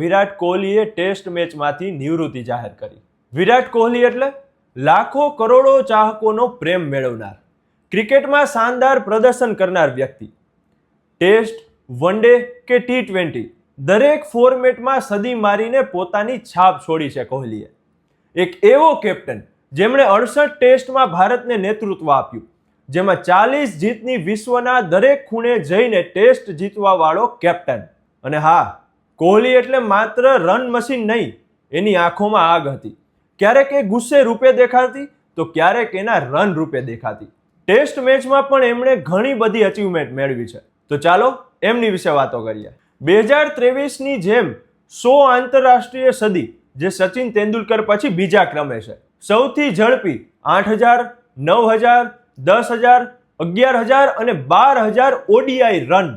વિરાટ કોહલીએ ટેસ્ટ મેચમાંથી નિવૃત્તિ જાહેર કરી। વિરાટ કોહલી એટલે લાખો કરોડો ચાહકોનો પ્રેમ મેળવનાર, ક્રિકેટમાં શાનદાર પ્રદર્શન કરનાર વ્યક્તિ। ટેસ્ટ, વનડે કે T20 દરેક ફોર્મેટમાં સદી મારીને પોતાની છાપ છોડી છે કોહલીએ। એક એવો કેપ્ટન જેમણે 68 ટેસ્ટમાં ભારતને નેતૃત્વ આપ્યું, જેમાં 40 જીતની વિશ્વના દરેક ખૂણે જઈને ટેસ્ટ જીતવા વાળો કેપ્ટન। અને હા, કોહલી એટલે માત્ર રન મશીન નહીં, એની આંખોમાં આગ હતી। ક્યારેક એ ગુસ્સે રૂપે દેખાતી તો ક્યારેક એના રન રૂપે દેખાતી। ટેસ્ટ મેચમાં પણ એમણે ઘણી બધી અચીવમેન્ટ મેળવી છે, તો ચાલો એમની વિશે વાતો કરીએ। 2023ની જેમ 100 આંતરરાષ્ટ્રીય સદી જે સચિન તેંડુલકર પછી બીજા ક્રમે છે। સૌથી ઝડપી 8000, 9000, 10000, 11000 અને 12000 ODI રન,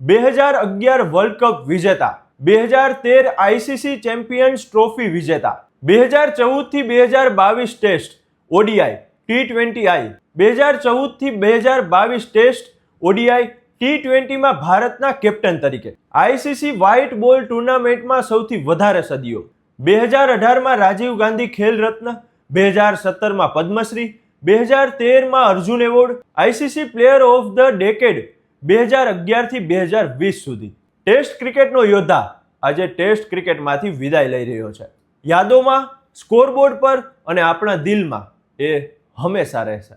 2011 વર્લ્ડ કપ વિજેતા, 2013 ICC ચેમ્પિયન્સ ટ્રોફી વિજેતા, 2014 થી 2022 ટેસ્ટ ODI T20I, 2014 થી 2022 ટેસ્ટ ODI T20 માં ભારતના કેપ્ટન તરીકે, ICC વ્હાઇટ બોલ ટુર્નામેન્ટમાં સૌથી વધારે સદીઓ, 2018માં રાજીવ ગાંધી ખેલ રત્ન, 2017માં પદ્મશ્રી, 2013માં Arjuna award, ICC player of the decade 2011 થી 2020 સુધી। ટેસ્ટ ક્રિકેટનો યોદ્ધા આજે ટેસ્ટ ક્રિકેટમાંથી વિદાય લઈ રહ્યો છે। યાદોમાં, સ્કોરબોર્ડ પર અને આપણા દિલમાં એ હંમેશા રહેશે।